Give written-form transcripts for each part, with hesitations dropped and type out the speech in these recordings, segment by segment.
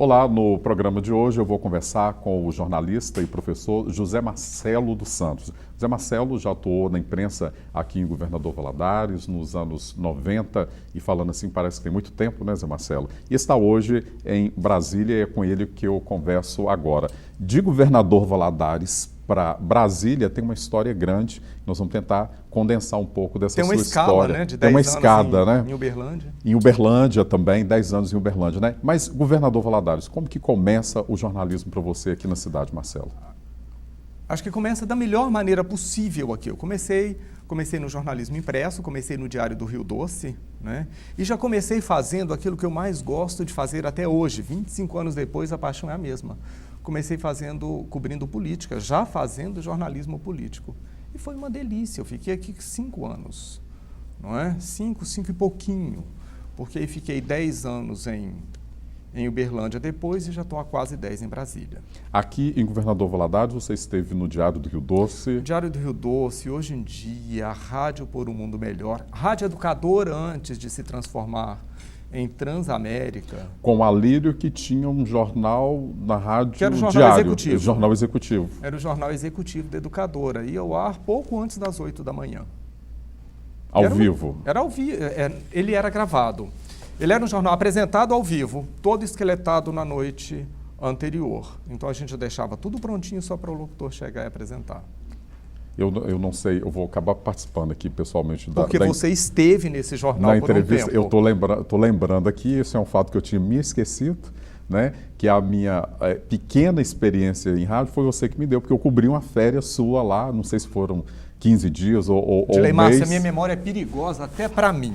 Olá, no programa de hoje eu vou conversar com o jornalista e professor José Marcelo dos Santos. José Marcelo já atuou na imprensa aqui em Governador Valadares nos anos 90 e falando assim parece que tem muito tempo, né, Zé Marcelo? E está hoje em Brasília e é com ele que eu converso agora. De Governador Valadares para Brasília tem uma história grande. Nós vamos tentar condensar um pouco dessa sua história. Né, de 10 tem uma anos escada, né? Em Uberlândia. Em Uberlândia também, 10 anos em Uberlândia, né? Mas, Governador Valadares, como que começa o jornalismo para você aqui na cidade, Marcelo? Acho que começa da melhor maneira possível aqui. Eu comecei no jornalismo impresso, comecei no Diário do Rio Doce, né? E já comecei fazendo aquilo que eu mais gosto de fazer até hoje. 25 anos depois, a paixão é a mesma. Comecei cobrindo política, já fazendo jornalismo político. E foi uma delícia, eu fiquei aqui 5 anos, não é? 5 e pouquinho, porque aí fiquei 10 anos em Uberlândia depois e já estou há quase 10 em Brasília. Aqui em Governador Valadares, você esteve no Diário do Rio Doce. Diário do Rio Doce, hoje em dia, a Rádio por um Mundo Melhor, Rádio Educadora antes de se transformar em Transamérica. Com Alírio, que tinha um jornal na rádio que era o jornal Diário, executivo. Jornal Executivo. Era o jornal executivo da Educadora, ia ao ar pouco antes das 8 da manhã. Ao vivo? Era ao vivo, ele era gravado. Ele era um jornal apresentado ao vivo, todo esqueletado na noite anterior. Então a gente deixava tudo prontinho só para o locutor chegar e apresentar. Eu não sei, eu vou acabar participando aqui pessoalmente Porque você esteve nesse jornal na entrevista. por um tempo. Eu estou lembrando aqui, esse é um fato que eu tinha me esquecido, né? Que a minha pequena experiência em rádio foi você que me deu, porque eu cobri uma férias sua lá, não sei se foram 15 dias ou um mês. Márcia, a minha memória é perigosa até para mim.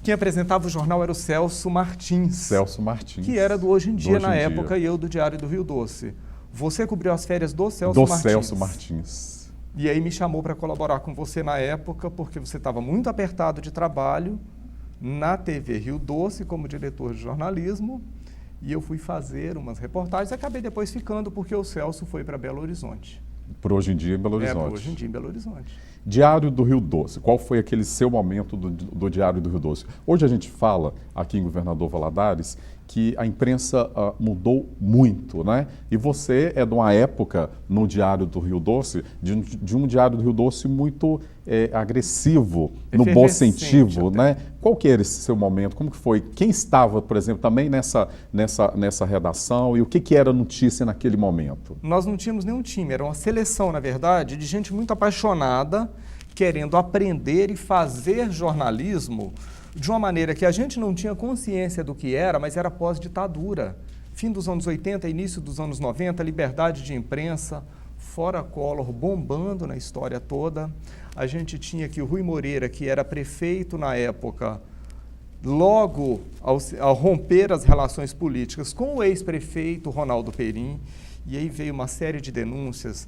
Quem apresentava o jornal era o Celso Martins. Celso Martins. Que era do Hoje em Dia na época e eu do Diário do Rio Doce. Você cobriu as férias do Celso Martins. Do Celso Martins. E aí me chamou para colaborar com você na época, porque você estava muito apertado de trabalho na TV Rio Doce como diretor de jornalismo. E eu fui fazer umas reportagens e acabei depois ficando, porque o Celso foi para Belo Horizonte. Por Hoje em Dia em Belo Horizonte. Por Hoje em Dia em Belo Horizonte. Diário do Rio Doce. Qual foi aquele seu momento do Diário do Rio Doce? Hoje a gente fala, aqui em Governador Valadares, que a imprensa mudou muito, né? E você é de uma época, no Diário do Rio Doce, de um Diário do Rio Doce muito agressivo, no bom sentido, né? Qual que era esse seu momento? Como que foi? Quem estava, por exemplo, também nessa redação e o que era notícia naquele momento? Nós não tínhamos nenhum time, era uma seleção, na verdade, de gente muito apaixonada, querendo aprender e fazer jornalismo de uma maneira que a gente não tinha consciência do que era, mas era pós-ditadura. Fim dos anos 80, início dos anos 90, liberdade de imprensa, fora Collor, bombando na história toda. A gente tinha aqui o Rui Moreira, que era prefeito na época, logo ao romper as relações políticas com o ex-prefeito Ronaldo Perim, e aí veio uma série de denúncias,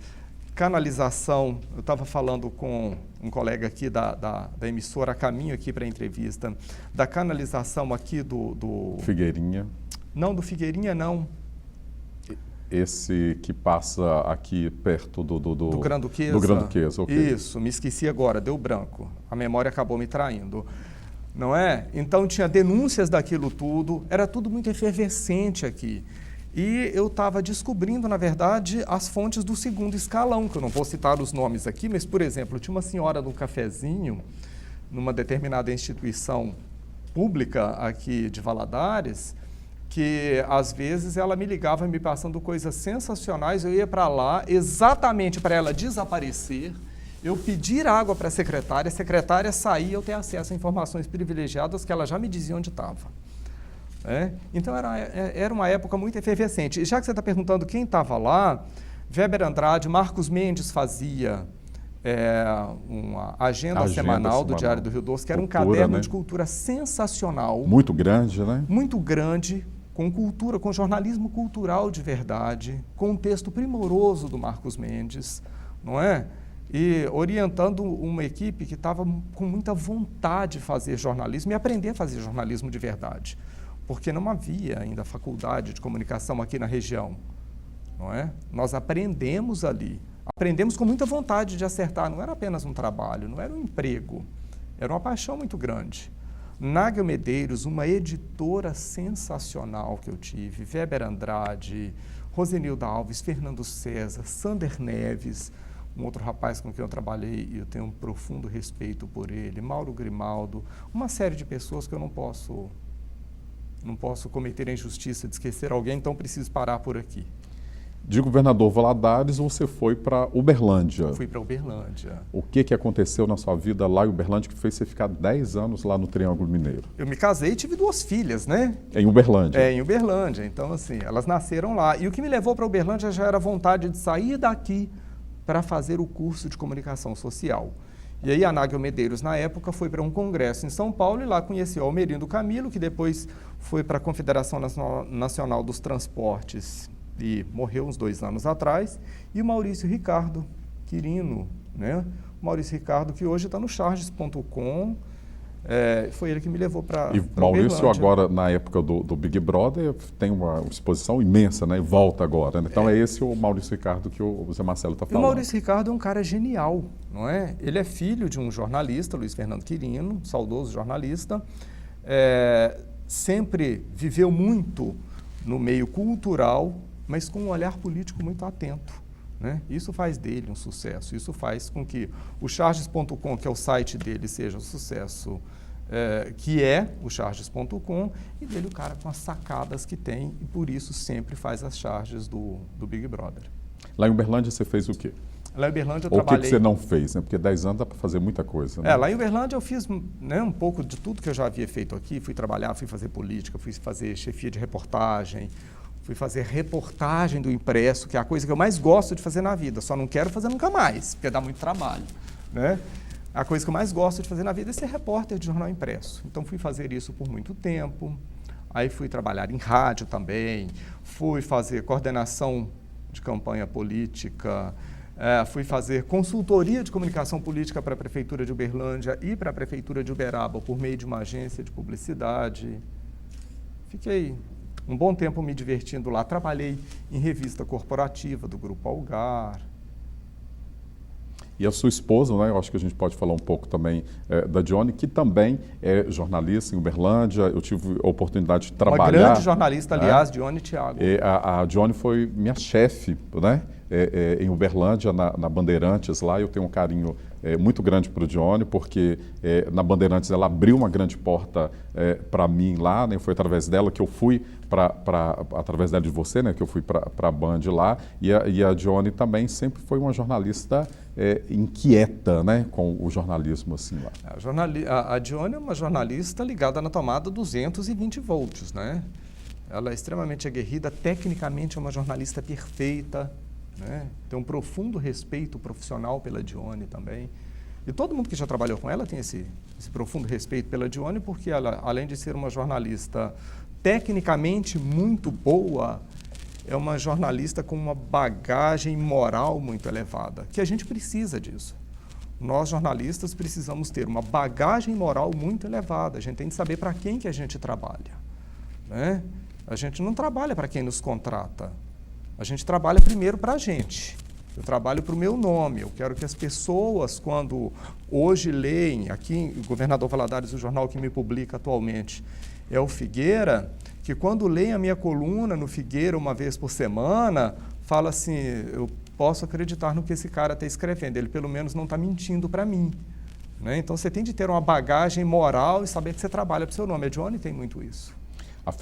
canalização. Eu estava falando com um colega aqui da emissora, a caminho aqui para a entrevista, da canalização aqui do... Figueirinha. Não, do Figueirinha não. Esse que passa aqui perto do Granduquesa. Do Granduquesa, ok. Isso, me esqueci agora, deu branco. A memória acabou me traindo. Não é? Então tinha denúncias daquilo tudo, era tudo muito efervescente aqui. E eu estava descobrindo, na verdade, as fontes do segundo escalão, que eu não vou citar os nomes aqui, mas, por exemplo, tinha uma senhora num cafezinho, numa determinada instituição pública aqui de Valadares, que, às vezes, ela me ligava me passando coisas sensacionais, eu ia para lá exatamente para ela desaparecer, eu pedir água para a secretária sair, eu ter acesso a informações privilegiadas que ela já me dizia onde estava. Então era uma época muito efervescente. E já que você está perguntando quem estava lá, Weber Andrade, Marcos Mendes fazia uma agenda semanal do Diário do Rio Doce, que era um caderno, né, de cultura sensacional. Muito grande, né? Muito grande, com cultura, com jornalismo cultural de verdade, com um texto primoroso do Marcos Mendes, não é? E orientando uma equipe que estava com muita vontade de fazer jornalismo e aprender a fazer jornalismo de verdade. Porque não havia ainda faculdade de comunicação aqui na região, não é? Nós aprendemos ali, aprendemos com muita vontade de acertar, não era apenas um trabalho, não era um emprego, era uma paixão muito grande, Náguia Medeiros, uma editora sensacional que eu tive, Weber Andrade, Rosenilda Alves, Fernando César, Sander Neves, um outro rapaz com quem eu trabalhei e eu tenho um profundo respeito por ele, Mauro Grimaldo, uma série de pessoas que eu não posso cometer a injustiça de esquecer alguém, então preciso parar por aqui. De Governador Valadares, você foi para Uberlândia. Fui para Uberlândia. O que aconteceu na sua vida lá em Uberlândia que fez você ficar 10 anos lá no Triângulo Mineiro? Eu me casei e tive 2 filhas, né? Em Uberlândia? Em Uberlândia. Então, assim, elas nasceram lá. E o que me levou para Uberlândia já era a vontade de sair daqui para fazer o curso de comunicação social. E aí a Náguia Medeiros, na época, foi para um congresso em São Paulo e lá conheceu Almerindo Camilo, que depois foi para a Confederação Nacional dos Transportes e morreu uns 2 anos atrás, e o Maurício Ricardo Quirino, né? O Maurício Ricardo, que hoje está no charges.com, foi ele que me levou para Maurício Uberlândia. agora, na época do Big Brother, tem uma exposição imensa, né? E volta agora. Né? Então é esse o Maurício Ricardo que o Zé Marcelo está falando. E o Maurício Ricardo é um cara genial, não é? Ele é filho de um jornalista, Luiz Fernando Quirino, saudoso jornalista, sempre viveu muito no meio cultural, mas com um olhar político muito atento. Né? Isso faz dele um sucesso, isso faz com que o charges.com, que é o site dele, seja o sucesso que é o charges.com, e dele o cara com as sacadas que tem, e por isso sempre faz as charges do Big Brother. Lá em Uberlândia você fez o quê? Lá em Uberlândia eu Ou trabalhei... o que você não fez, né? Porque 10 anos dá para fazer muita coisa. Né? Lá em Uberlândia eu fiz, né, um pouco de tudo que eu já havia feito aqui, fui trabalhar, fui fazer política, fui fazer chefia de reportagem, fui fazer reportagem do impresso, que é a coisa que eu mais gosto de fazer na vida, só não quero fazer nunca mais, porque dá muito trabalho. Né? A coisa que eu mais gosto de fazer na vida é ser repórter de jornal impresso. Então fui fazer isso por muito tempo, aí fui trabalhar em rádio também, fui fazer coordenação de campanha política, fui fazer consultoria de comunicação política para a Prefeitura de Uberlândia e para a Prefeitura de Uberaba por meio de uma agência de publicidade. Fiquei um bom tempo me divertindo lá. Trabalhei em revista corporativa do Grupo Algar. E a sua esposa, né? Eu acho que a gente pode falar um pouco também da Dione, que também é jornalista em Uberlândia. Eu tive a oportunidade de trabalhar... Uma grande jornalista, aliás, Dione Thiago. A Dione foi minha chefe, né? Em Uberlândia, na Bandeirantes, lá eu tenho um carinho muito grande para o Dione, porque na Bandeirantes ela abriu uma grande porta para mim lá, né? Foi através dela que eu fui através dela de você, né? Que eu fui para a Band lá, e a Dione também sempre foi uma jornalista inquieta, né? Com o jornalismo assim lá. A Dione é uma jornalista ligada na tomada 220 volts, né? Ela é extremamente aguerrida, tecnicamente é uma jornalista perfeita, né? Tem um profundo respeito profissional pela Dione também. E todo mundo que já trabalhou com ela tem esse profundo respeito pela Dione, porque ela, além de ser uma jornalista tecnicamente muito boa, é uma jornalista com uma bagagem moral muito elevada, que a gente precisa disso. Nós, jornalistas, precisamos ter uma bagagem moral muito elevada. A gente tem que saber para quem que a gente trabalha, né? A gente não trabalha para quem nos contrata. A gente trabalha primeiro para a gente. Eu trabalho para o meu nome. Eu quero que as pessoas, quando hoje leem, aqui o Governador Valadares, o jornal que me publica atualmente, é o Figueira, que quando leem a minha coluna no Figueira uma vez por semana, fala assim, eu posso acreditar no que esse cara está escrevendo, ele pelo menos não está mentindo para mim. Né? Então você tem de ter uma bagagem moral e saber que você trabalha para o seu nome. A Dione tem muito isso.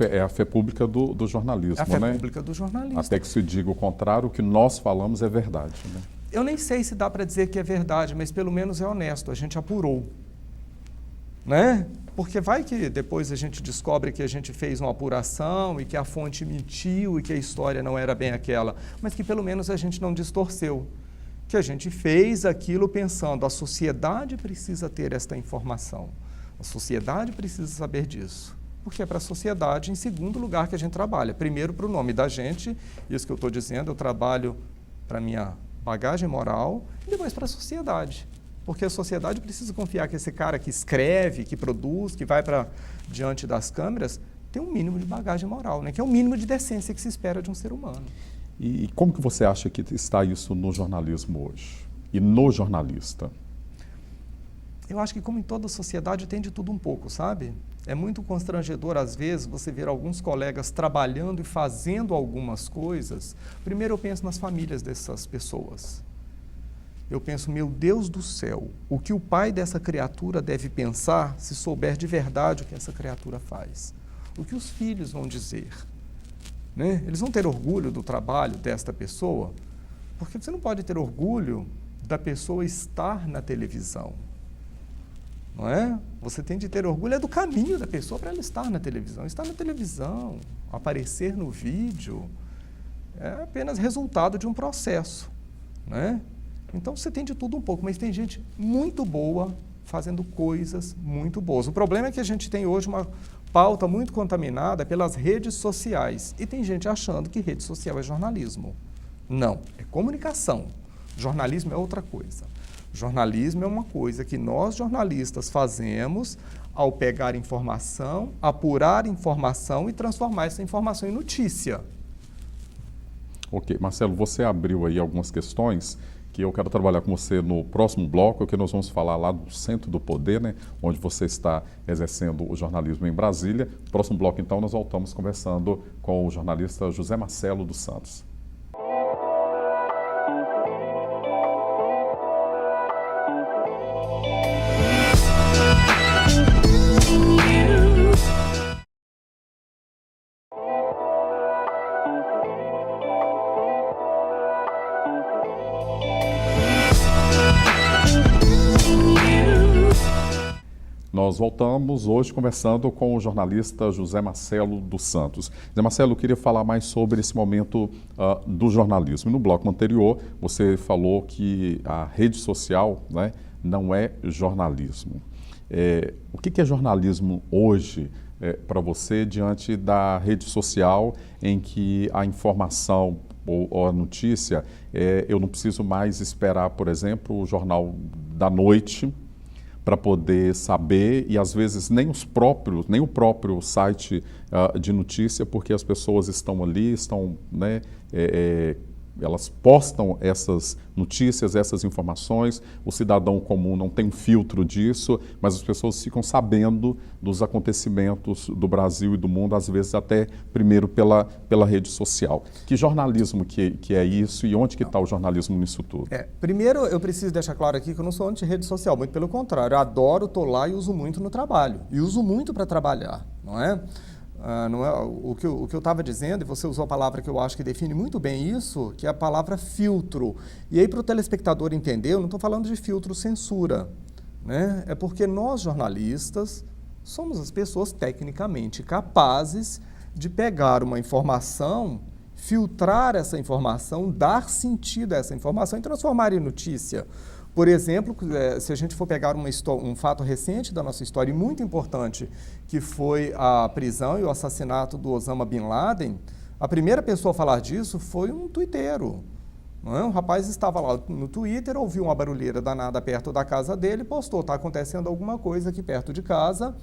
É a fé pública do jornalismo, a fé né? pública do jornalismo. Até que se diga o contrário, o que nós falamos é verdade. Né? Eu nem sei se dá para dizer que é verdade, mas pelo menos é honesto, a gente apurou. Né? Porque vai que depois a gente descobre que a gente fez uma apuração e que a fonte mentiu e que a história não era bem aquela, mas que pelo menos a gente não distorceu. Que a gente fez aquilo pensando, a sociedade precisa ter esta informação, a sociedade precisa saber disso. Porque é para a sociedade, em segundo lugar, que a gente trabalha. Primeiro, para o nome da gente, isso que eu estou dizendo, eu trabalho para a minha bagagem moral, e depois para a sociedade. Porque a sociedade precisa confiar que esse cara que escreve, que produz, que vai para diante das câmeras, tem um mínimo de bagagem moral, né? Que é o mínimo de decência que se espera de um ser humano. E como que você acha que está isso no jornalismo hoje? E no jornalista? eu acho que como em toda sociedade tem de tudo um pouco, sabe? É muito constrangedor, às vezes, você ver alguns colegas trabalhando e fazendo algumas coisas. Primeiro eu penso nas famílias dessas pessoas. Eu penso, meu Deus do céu, o que o pai dessa criatura deve pensar se souber de verdade o que essa criatura faz? O que os filhos vão dizer? Né? Eles vão ter orgulho do trabalho desta pessoa? Porque você não pode ter orgulho da pessoa estar na televisão. Não é? Você tem de ter orgulho do caminho da pessoa para ela estar na televisão. Estar na televisão, aparecer no vídeo, é apenas resultado de um processo. Né? Então você tem de tudo um pouco, mas tem gente muito boa fazendo coisas muito boas. O problema é que a gente tem hoje uma pauta muito contaminada pelas redes sociais. E tem gente achando que rede social é jornalismo. Não, é comunicação. Jornalismo é outra coisa. Jornalismo é uma coisa que nós, jornalistas, fazemos ao pegar informação, apurar informação e transformar essa informação em notícia. Ok. Marcelo, você abriu aí algumas questões que eu quero trabalhar com você no próximo bloco, que nós vamos falar lá do Centro do Poder, né, onde você está exercendo o jornalismo em Brasília. No próximo bloco, então, nós voltamos conversando com o jornalista José Marcelo dos Santos. Nós voltamos hoje conversando com o jornalista José Marcelo dos Santos. José Marcelo, eu queria falar mais sobre esse momento do jornalismo. No bloco anterior, você falou que a rede social, né, não é jornalismo. O que é jornalismo hoje para você diante da rede social em que a informação ou a notícia, eu não preciso mais esperar, por exemplo, o Jornal da Noite, para poder saber, e às vezes nem o próprio site de notícia, porque as pessoas estão ali, estão, né, elas postam essas notícias, essas informações, o cidadão comum não tem um filtro disso, mas as pessoas ficam sabendo dos acontecimentos do Brasil e do mundo, às vezes até primeiro pela rede social. Que jornalismo que é isso e onde que está o jornalismo nisso tudo? Primeiro, eu preciso deixar claro aqui que eu não sou anti-rede social, muito pelo contrário, eu adoro, estou lá e uso muito no trabalho, e uso muito para trabalhar, não é? Não é o que eu estava dizendo, e você usou a palavra que eu acho que define muito bem isso, que é a palavra filtro. E aí, para o telespectador entender, eu não estou falando de filtro censura, né? É porque nós, jornalistas, somos as pessoas tecnicamente capazes de pegar uma informação, filtrar essa informação, dar sentido a essa informação e transformar em notícia. Por exemplo, se a gente for pegar um fato recente da nossa história, e muito importante, que foi a prisão e o assassinato do Osama Bin Laden, a primeira pessoa a falar disso foi um tuiteiro. Não é? Um rapaz estava lá no Twitter, ouviu uma barulheira danada perto da casa dele, postou, está acontecendo alguma coisa aqui perto de casa,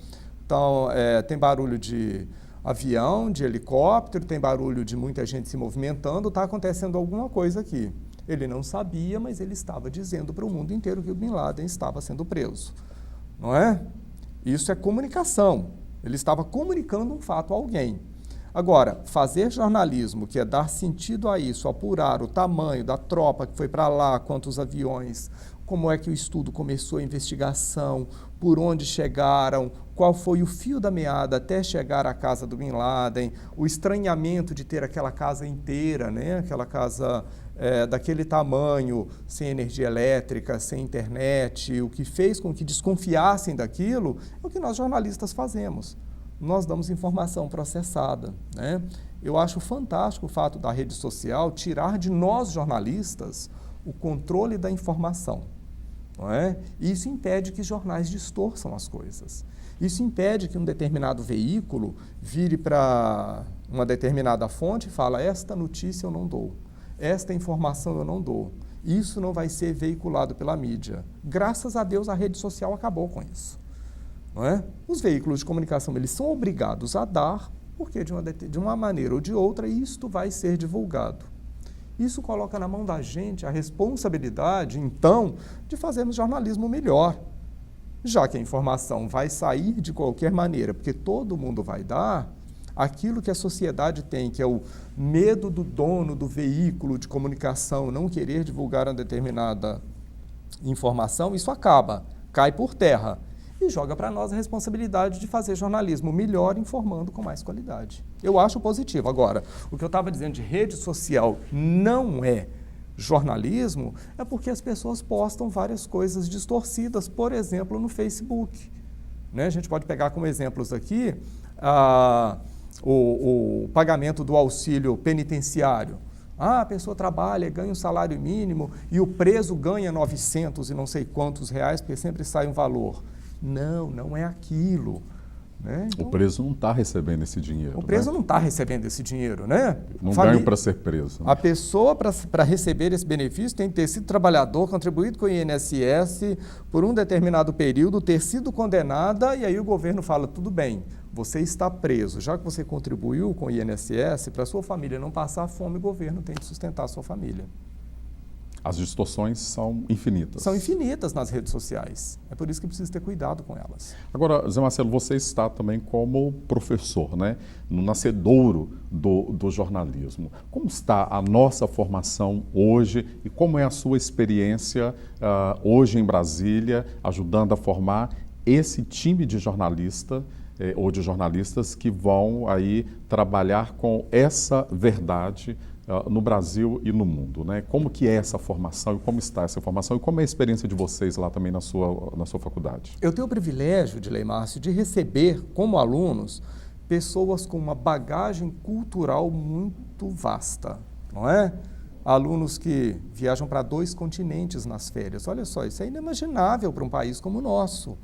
então tem barulho de avião, de helicóptero, tem barulho de muita gente se movimentando, está acontecendo alguma coisa aqui. Ele não sabia, mas ele estava dizendo para o mundo inteiro que o Bin Laden estava sendo preso. Não é? Isso é comunicação. Ele estava comunicando um fato a alguém. Agora, fazer jornalismo, que é dar sentido a isso, apurar o tamanho da tropa que foi para lá, quantos aviões, como é que o estudo começou, a investigação, por onde chegaram, qual foi o fio da meada até chegar à casa do Bin Laden, o estranhamento de ter aquela casa inteira, né? Aquela casa daquele tamanho, sem energia elétrica, sem internet, o que fez com que desconfiassem daquilo, é o que nós jornalistas fazemos. Nós damos informação processada, né? Eu acho fantástico o fato da rede social tirar de nós jornalistas o controle da informação, não é? E isso impede que jornais distorçam as coisas. Isso impede que um determinado veículo vire para uma determinada fonte e fala: esta notícia eu não dou, esta informação eu não dou. Isso não vai ser veiculado pela mídia. Graças a Deus a rede social acabou com isso. Não é? Os veículos de comunicação eles são obrigados a dar, porque de uma maneira ou de outra isto vai ser divulgado. Isso coloca na mão da gente a responsabilidade, então, de fazermos jornalismo melhor. Já que a informação vai sair de qualquer maneira, porque todo mundo vai dar, aquilo que a sociedade tem, que é o medo do dono do veículo de comunicação não querer divulgar uma determinada informação, isso acaba, cai por terra e joga para nós a responsabilidade de fazer jornalismo melhor, informando com mais qualidade. Eu acho positivo. Agora, o que eu estava dizendo de rede social não é jornalismo, é porque as pessoas postam várias coisas distorcidas, por exemplo, no Facebook. Né? A gente pode pegar como exemplos aqui o pagamento do auxílio penitenciário. A pessoa trabalha, ganha um salário mínimo e o preso ganha 900 e não sei quantos reais, porque sempre sai um valor. Não, não é aquilo. Né? Então, o preso não está recebendo esse dinheiro. O preso não está recebendo esse dinheiro, né? Não ganha para ser preso. Né? A pessoa, para receber esse benefício, tem que ter sido trabalhador, contribuído com o INSS por um determinado período, ter sido condenada, e aí o governo fala, tudo bem, você está preso. Já que você contribuiu com o INSS, para a sua família não passar fome, o governo tem que sustentar a sua família. As distorções são infinitas. São infinitas nas redes sociais. É por isso que precisa ter cuidado com elas. Agora, Zé Marcelo, você está também como professor, né? No nascedouro do jornalismo. Como está a nossa formação hoje e como é a sua experiência hoje em Brasília, ajudando a formar esse time de jornalista ou de jornalistas que vão aí trabalhar com essa verdade no Brasil e no mundo, né? Como que é essa formação e como está essa formação e como é a experiência de vocês lá também na sua faculdade? Eu tenho o privilégio, Dilei Márcio, de receber como alunos pessoas com uma bagagem cultural muito vasta, não é? Alunos que viajam para 2 continentes nas férias. Olha só, isso é inimaginável para um país como o nosso,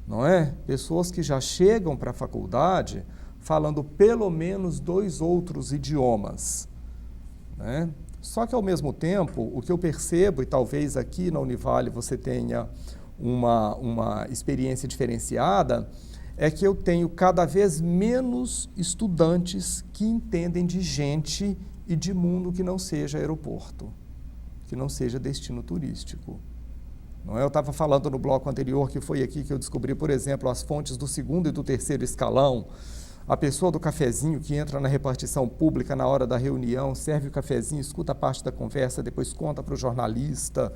não é? Pessoas que já chegam para a faculdade falando pelo menos 2 outros idiomas. Né? Só que, ao mesmo tempo, o que eu percebo, e talvez aqui na Univale você tenha uma experiência diferenciada, é que eu tenho cada vez menos estudantes que entendem de gente e de mundo que não seja aeroporto, que não seja destino turístico. Não é? Eu estava falando no bloco anterior que foi aqui que eu descobri, por exemplo, as fontes do 2º e do 3º escalão. A pessoa do cafezinho que entra na repartição pública na hora da reunião, serve o cafezinho, escuta a parte da conversa, depois conta para o jornalista,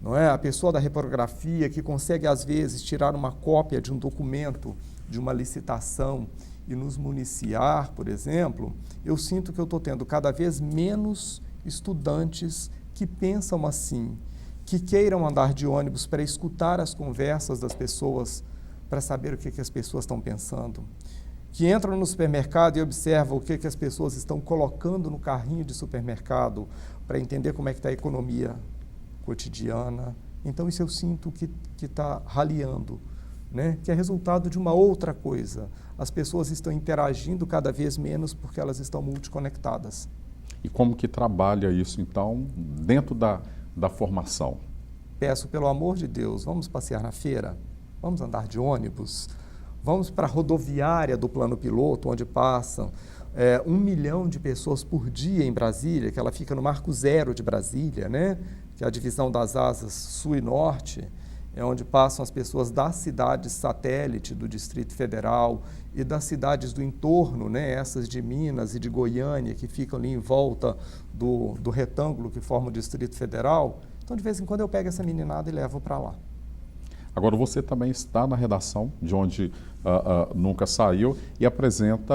não é? A pessoa da reprografia que consegue, às vezes, tirar uma cópia de um documento, de uma licitação e nos municiar, por exemplo, eu sinto que eu estou tendo cada vez menos estudantes que pensam assim, que queiram andar de ônibus para escutar as conversas das pessoas, para saber o que as pessoas estão pensando, que entram no supermercado e observam o que as pessoas estão colocando no carrinho de supermercado para entender como é que está a economia cotidiana. Então, isso eu sinto que está raliando, né? Que é resultado de uma outra coisa. As pessoas estão interagindo cada vez menos porque elas estão multiconectadas. E como que trabalha isso, então, dentro da formação? Peço, pelo amor de Deus, vamos passear na feira? Vamos andar de ônibus? Vamos para a rodoviária do plano piloto, onde passam 1 milhão de pessoas por dia em Brasília, que ela fica no Marco Zero de Brasília, né? Que é a divisão das asas sul e norte, é onde passam as pessoas das cidades satélite do Distrito Federal e das cidades do entorno, né? Essas de Minas e de Goiânia, que ficam ali em volta do retângulo que forma o Distrito Federal. Então, de vez em quando, eu pego essa meninada e levo para lá. Agora, você também está na redação, de onde nunca saiu, e apresenta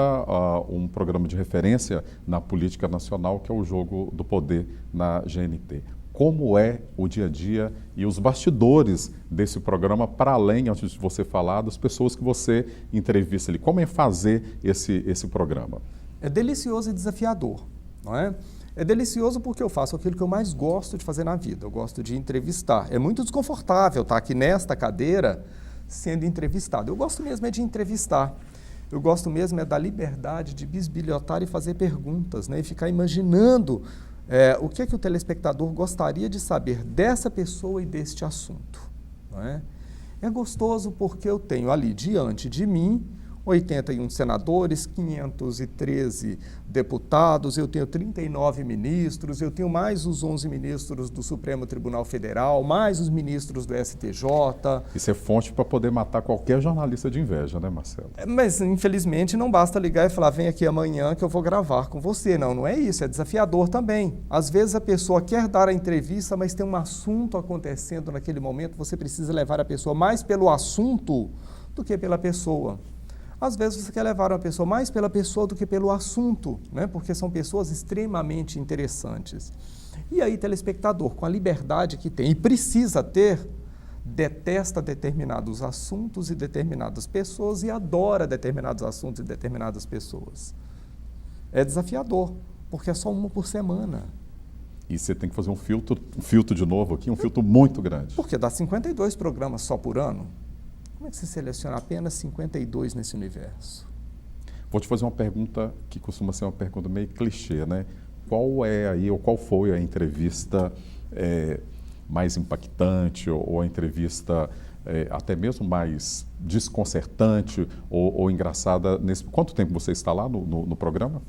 um programa de referência na política nacional, que é o Jogo do Poder na GNT. Como é o dia a dia e os bastidores desse programa, para além, antes de você falar, das pessoas que você entrevista ali? Como é fazer esse programa? É delicioso e desafiador, não é? É delicioso porque eu faço aquilo que eu mais gosto de fazer na vida, eu gosto de entrevistar. É muito desconfortável estar aqui nesta cadeira sendo entrevistado. Eu gosto mesmo é de entrevistar. Eu gosto mesmo é da liberdade de bisbilhotar e fazer perguntas, né? E ficar imaginando o que o telespectador gostaria de saber dessa pessoa e deste assunto. Não é? É gostoso porque eu tenho ali diante de mim 81 senadores, 513 deputados, eu tenho 39 ministros, eu tenho mais os 11 ministros do Supremo Tribunal Federal, mais os ministros do STJ. Isso é fonte para poder matar qualquer jornalista de inveja, né, Marcelo? Mas, infelizmente, não basta ligar e falar, vem aqui amanhã que eu vou gravar com você. Não, não é isso, é desafiador também. Às vezes a pessoa quer dar a entrevista, mas tem um assunto acontecendo naquele momento, você precisa levar a pessoa mais pelo assunto do que pela pessoa. Às vezes você quer levar uma pessoa mais pela pessoa do que pelo assunto, né? Porque são pessoas extremamente interessantes. E aí, telespectador, com a liberdade que tem e precisa ter, detesta determinados assuntos e determinadas pessoas e adora determinados assuntos e determinadas pessoas. É desafiador, porque é só uma por semana. E você tem que fazer um filtro de novo aqui, um filtro muito grande. Porque dá 52 programas só por ano. Como é que você seleciona apenas 52 nesse universo? Vou te fazer uma pergunta que costuma ser uma pergunta meio clichê, né? Qual é aí, ou qual foi a entrevista mais impactante, ou a entrevista até mesmo mais desconcertante ou engraçada? Quanto tempo você está lá no programa?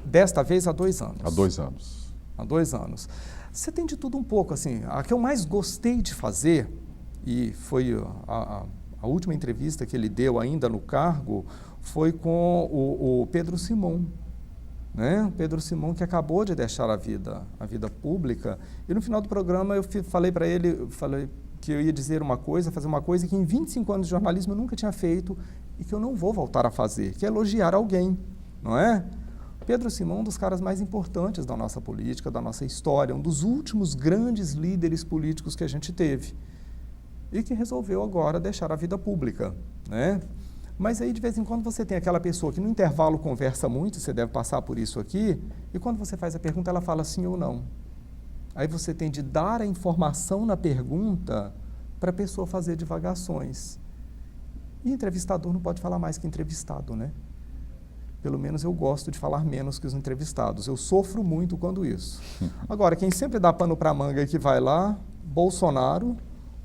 Desta vez, há 2 anos. Há 2 anos. Há 2 anos. Você tem de tudo um pouco, assim. A que eu mais gostei de fazer, e foi a última entrevista que ele deu ainda no cargo, foi com o Pedro Simon, né? O Pedro Simon, que acabou de deixar a vida pública, e no final do programa eu falei para ele, que eu ia dizer uma coisa, fazer uma coisa que em 25 anos de jornalismo eu nunca tinha feito e que eu não vou voltar a fazer, que é elogiar alguém, não é? Pedro Simon, um dos caras mais importantes da nossa política, da nossa história, um dos últimos grandes líderes políticos que a gente teve e que resolveu agora deixar a vida pública, né? Mas aí, de vez em quando, você tem aquela pessoa que no intervalo conversa muito, você deve passar por isso aqui, e quando você faz a pergunta, ela fala sim ou não. Aí você tem de dar a informação na pergunta para a pessoa fazer divagações. E entrevistador não pode falar mais que entrevistado, né? Pelo menos eu gosto de falar menos que os entrevistados. Eu sofro muito quando isso. Agora, quem sempre dá pano para manga e que vai lá, Bolsonaro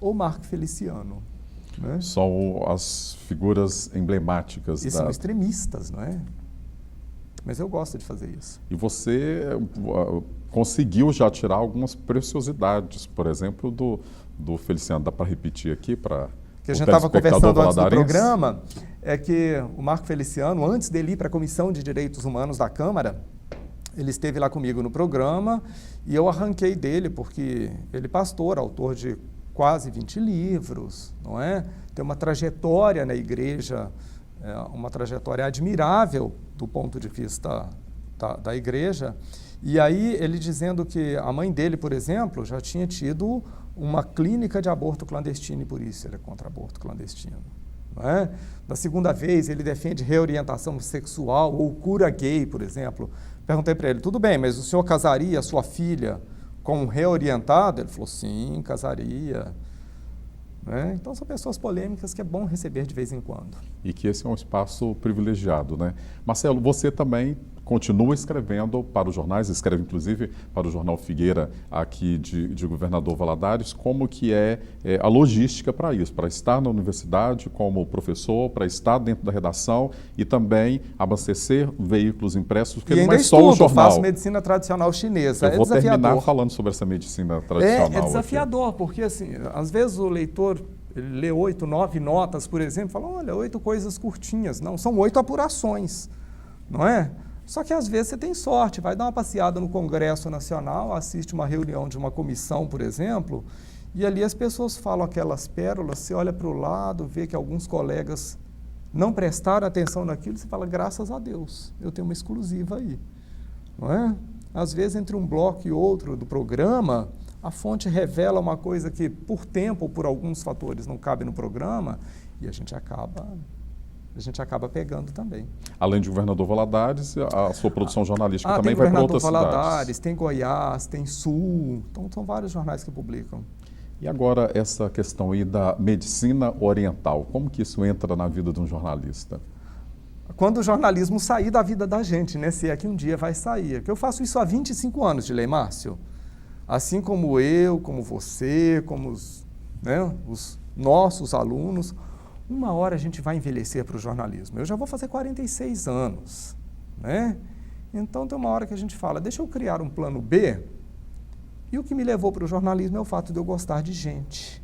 ou Marco Feliciano. Né? São as figuras emblemáticas. E são extremistas, não é? Mas eu gosto de fazer isso. E você conseguiu já tirar algumas preciosidades, por exemplo, do Feliciano. Dá para repetir aqui para que a gente estava conversando antes do programa, é que o Marco Feliciano, antes dele ir para a Comissão de Direitos Humanos da Câmara, ele esteve lá comigo no programa e eu arranquei dele, porque ele é pastor, autor de quase 20 livros, não é? Tem uma trajetória na igreja, uma trajetória admirável do ponto de vista da igreja. E aí ele dizendo que a mãe dele, por exemplo, já tinha tido uma clínica de aborto clandestino e por isso ele é contra aborto clandestino. Não é? Da segunda vez ele defende reorientação sexual ou cura gay, por exemplo. Perguntei para ele, tudo bem, mas o senhor casaria a sua filha com um reorientado? Ele falou, sim, casaria. Né? Então são pessoas polêmicas que é bom receber de vez em quando. E que esse é um espaço privilegiado, né? Marcelo, você também continua escrevendo para os jornais, escreve inclusive para o Jornal Figueira aqui de Governador Valadares. Como que é a logística para isso? Para estar na universidade como professor, para estar dentro da redação e também abastecer veículos impressos, porque não é só o jornal. Faço medicina tradicional chinesa. Eu vou terminar falando sobre essa medicina tradicional. É desafiador, aqui. Porque assim, às vezes o leitor ele lê 8, 9 notas, por exemplo, fala, olha, 8 coisas curtinhas. Não, são 8 apurações, não é? Só que às vezes você tem sorte, vai dar uma passeada no Congresso Nacional, assiste uma reunião de uma comissão, por exemplo, e ali as pessoas falam aquelas pérolas, você olha para o lado, vê que alguns colegas não prestaram atenção naquilo, você fala, graças a Deus, eu tenho uma exclusiva aí, não é? Às vezes, entre um bloco e outro do programa, a fonte revela uma coisa que, por tempo ou por alguns fatores, não cabe no programa, e a gente acaba pegando também. Além de Governador Valadares, a sua produção jornalística também vai para outras cidades. Tem Governador Valadares, tem Goiás, tem Sul, então são vários jornais que publicam. E agora essa questão aí da medicina oriental, como que isso entra na vida de um jornalista? Quando o jornalismo sair da vida da gente, né? Se é que um dia vai sair. Porque eu faço isso há 25 anos, Dilei Márcio. Assim como eu, como você, como os nossos alunos, uma hora a gente vai envelhecer para o jornalismo. Eu já vou fazer 46 anos, né? Então tem uma hora que a gente fala, deixa eu criar um plano B, e o que me levou para o jornalismo é o fato de eu gostar de gente.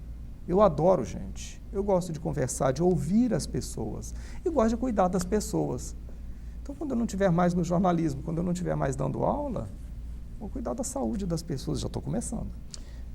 Eu adoro gente, eu gosto de conversar, de ouvir as pessoas, e gosto de cuidar das pessoas. Então, quando eu não estiver mais no jornalismo, quando eu não estiver mais dando aula, vou cuidar da saúde das pessoas, já estou começando.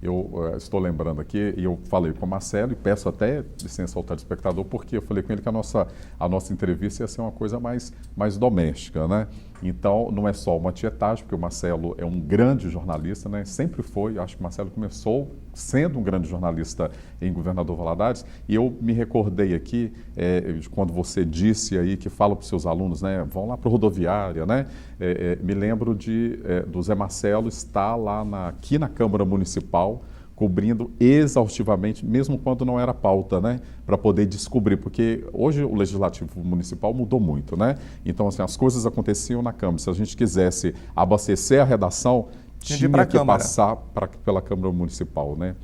Eu estou lembrando aqui, e eu falei com o Marcelo, e peço até licença ao telespectador, porque eu falei com ele que a nossa entrevista ia ser uma coisa mais doméstica, né? Então, não é só uma tietagem, porque o Marcelo é um grande jornalista, né? Sempre foi, acho que o Marcelo começou sendo um grande jornalista em Governador Valadares, e eu me recordei aqui, quando você disse aí que fala para os seus alunos, né? Vão lá para a rodoviária, né? Me lembro do Zé Marcelo estar lá aqui na Câmara Municipal, cobrindo exaustivamente, mesmo quando não era pauta, né? Para poder descobrir, porque hoje o Legislativo Municipal mudou muito, né? Então, assim, as coisas aconteciam na Câmara. Se a gente quisesse abastecer a redação, tinha que passar pela Câmara Municipal, né?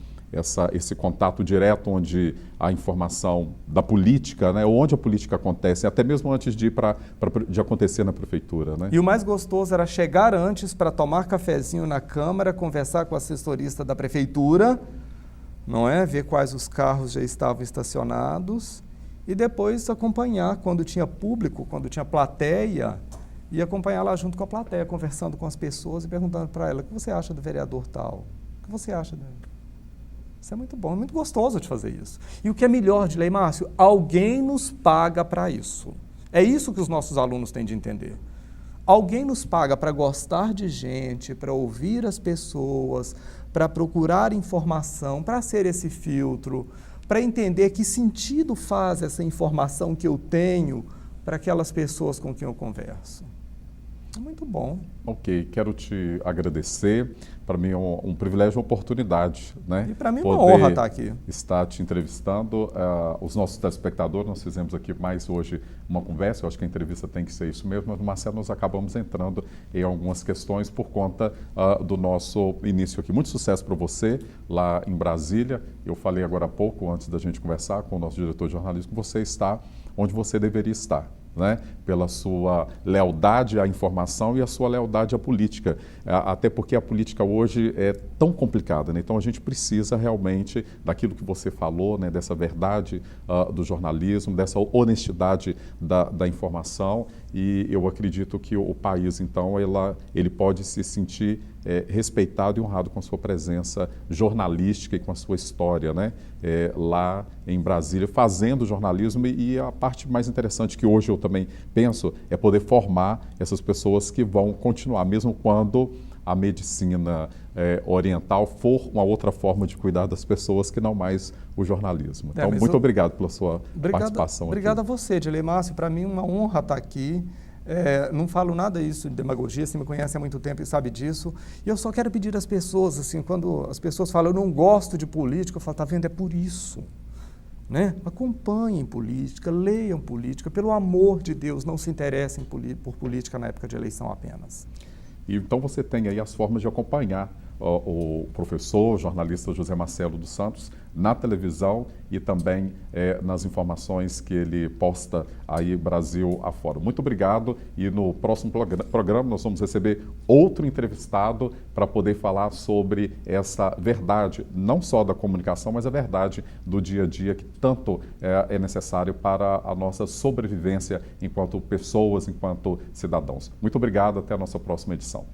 Esse contato direto onde a informação da política, né, onde a política acontece, até mesmo antes de acontecer na prefeitura. Né? E o mais gostoso era chegar antes para tomar cafezinho na Câmara, conversar com o assessorista da prefeitura, não é? Ver quais os carros já estavam estacionados e depois acompanhar quando tinha público, quando tinha plateia, e acompanhar lá junto com a plateia, conversando com as pessoas e perguntando para ela, o que você acha do vereador tal? O que você acha dele? Isso é muito bom, é muito gostoso de fazer isso. E o que é melhor, Dilei Márcio, alguém nos paga para isso. É isso que os nossos alunos têm de entender. Alguém nos paga para gostar de gente, para ouvir as pessoas, para procurar informação, para ser esse filtro, para entender que sentido faz essa informação que eu tenho para aquelas pessoas com quem eu converso. É muito bom. Ok, quero te agradecer. Para mim é um privilégio e uma oportunidade, né? E para mim é uma honra estar aqui. Estar te entrevistando. Os nossos telespectadores, nós fizemos aqui mais hoje uma conversa, eu acho que a entrevista tem que ser isso mesmo, mas, Marcelo, nós acabamos entrando em algumas questões por conta do nosso início aqui. Muito sucesso para você lá em Brasília. Eu falei agora há pouco, antes da gente conversar com o nosso diretor de jornalismo, que você está onde você deveria estar. Né? Pela sua lealdade à informação e a sua lealdade à política, até porque a política hoje é tão complicada, né? Então a gente precisa realmente daquilo que você falou, né? Dessa verdade do jornalismo, dessa honestidade da informação, e eu acredito que o país então ele pode se sentir respeitado e honrado com a sua presença jornalística e com a sua história, né? Lá em Brasília, fazendo jornalismo, e a parte mais interessante que hoje eu também penso é poder formar essas pessoas que vão continuar, mesmo quando a medicina oriental for uma outra forma de cuidar das pessoas que não mais o jornalismo. Então, muito obrigado pela sua participação aqui. Obrigado a você, Dilei Márcio. Para mim é uma honra estar aqui. Não falo nada isso de demagogia, você me conhece há muito tempo e sabe disso. E eu só quero pedir às pessoas, assim, quando as pessoas falam, eu não gosto de política, eu falo, tá vendo, é por isso. Né? Acompanhem política, leiam política, pelo amor de Deus, não se interessem por política na época de eleição apenas. E então você tem aí as formas de acompanhar o professor, jornalista José Marcelo dos Santos na televisão e também nas informações que ele posta aí Brasil afora. Muito obrigado, e no próximo programa nós vamos receber outro entrevistado para poder falar sobre essa verdade, não só da comunicação, mas a verdade do dia a dia que tanto é necessário para a nossa sobrevivência enquanto pessoas, enquanto cidadãos. Muito obrigado, até a nossa próxima edição.